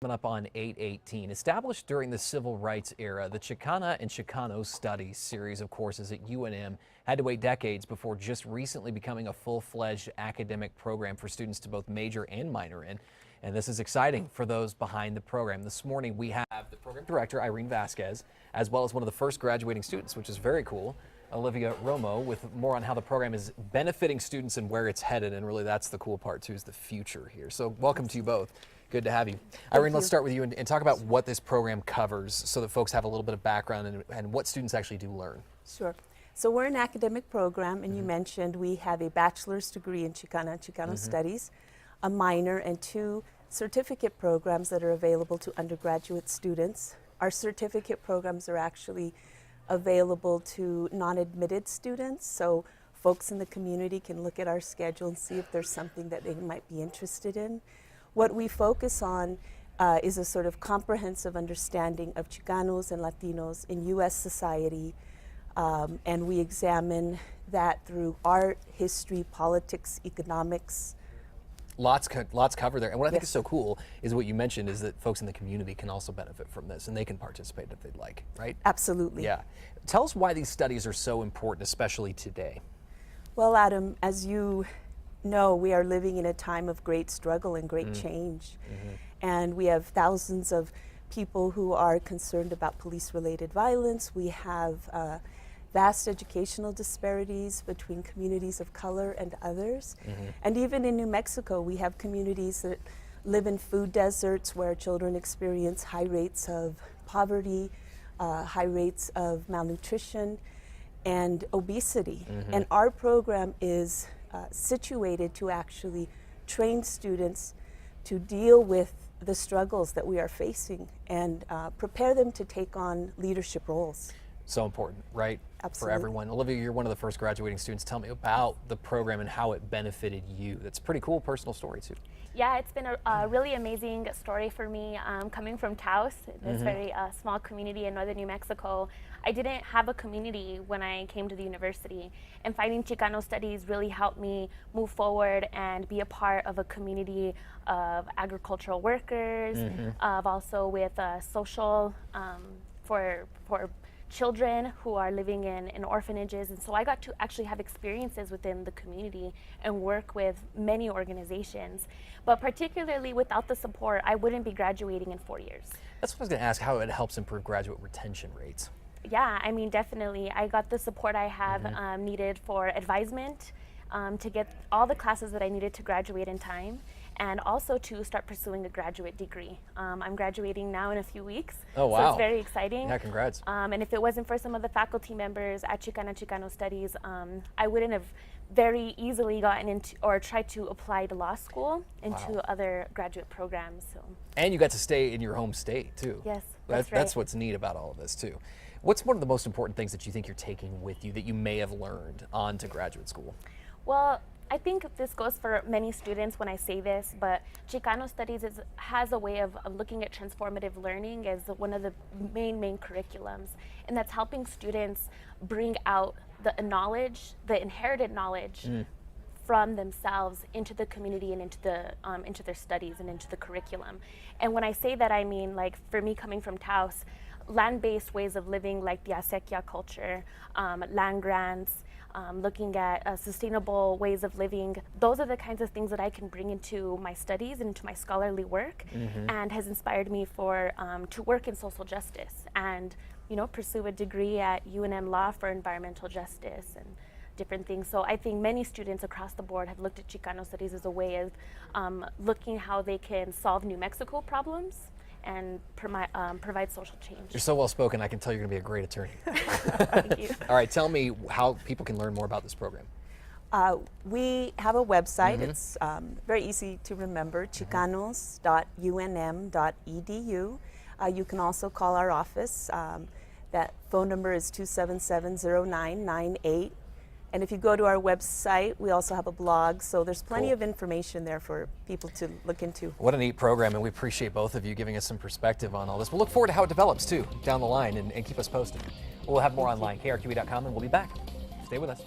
Coming up on 8/18. Established during the civil rights era, the Chicana and Chicano Studies series of courses at UNM had to wait decades before just recently becoming a full-fledged academic program for students to both major and minor in. And this is exciting for those behind the program. This morning we have the program director, Irene Vasquez, as well as one of the first graduating students, which is very cool, Olivia Romo, with more on how the program is benefiting students and where it's headed. And really that's the cool part too, is the future here. So welcome to you both. Good to have you. Irene, let's start with you and talk about what this program covers so that folks have a little bit of background and what students actually do learn. Sure. So we're an academic program, and you mentioned we have a bachelor's degree in Chicana and Chicano Studies, a minor, and 2 certificate programs that are available to undergraduate students. Our certificate programs are actually available to non-admitted students, so folks in the community can look at our schedule and see if there's something that they might be interested in. What we focus on is a sort of comprehensive understanding of Chicanos and Latinos in U.S. society, and we examine that through art, history, politics, economics. Lots covered there. And what I think is so cool is what you mentioned is that folks in the community can also benefit from this, and they can participate if they'd like, right? Absolutely. Yeah. Tell us why these studies are so important, especially today. Well, Adam, as you know, we are living in a time of great struggle and great change. And we have thousands of people who are concerned about police-related violence. We have vast educational disparities between communities of color and others. And even in New Mexico, we have communities that live in food deserts where children experience high rates of poverty, high rates of malnutrition, and obesity. And our program is situated to actually train students to deal with the struggles that we are facing and prepare them to take on leadership roles. So important, right? Absolutely. For everyone. Olivia, you're one of the first graduating students. Tell me about the program and how it benefited you. That's a pretty cool personal story too. Yeah, it's been a really amazing story for me. Coming from Taos, this very small community in northern New Mexico, I didn't have a community when I came to the university, and finding Chicano Studies really helped me move forward and be a part of a community of agricultural workers, of also with social for children who are living in orphanages. And so I got to actually have experiences within the community and work with many organizations. But particularly without the support, I wouldn't be graduating in 4 years. That's what I was going to ask, how it helps improve graduate retention rates. Yeah, I mean, definitely. I got the support I have needed for advisement, to get all the classes that I needed to graduate in time, and also to start pursuing a graduate degree. I'm graduating now in a few weeks. Oh, wow. So it's very exciting. Yeah, congrats. And if it wasn't for some of the faculty members at Chicana and Chicano Studies, I wouldn't have very easily gotten into or tried to apply to law school into other graduate programs. So. And you got to stay in your home state too. Yes, that's right. That's what's neat about all of this too. What's one of the most important things that you think you're taking with you that you may have learned on to graduate school? Well, I think this goes for many students when I say this, but Chicano Studies has a way of looking at transformative learning as one of the main curriculums, and that's helping students bring out the knowledge, the inherited knowledge from themselves into the community and into their studies and into the curriculum. And when I say that, I mean, like, for me coming from Taos, land-based ways of living like the acequia culture, land grants, looking at sustainable ways of living. Those are the kinds of things that I can bring into my studies and into my scholarly work, and has inspired me for to work in social justice and, you know, pursue a degree at UNM Law for environmental justice and different things. So I think many students across the board have looked at Chicano Studies as a way of looking how they can solve New Mexico problems and provide social change. You're so well spoken, I can tell you're going to be a great attorney. Thank you. All right, tell me how people can learn more about this program. We have a website. It's very easy to remember, chicanos.unm.edu. You can also call our office. That phone number is 277-0998. And if you go to our website, we also have a blog, so there's plenty of information there for people to look into. What a neat program, and we appreciate both of you giving us some perspective on all this. We'll look forward to how it develops, too, down the line, and keep us posted. We'll have more online, KRQE.com, and we'll be back. Stay with us.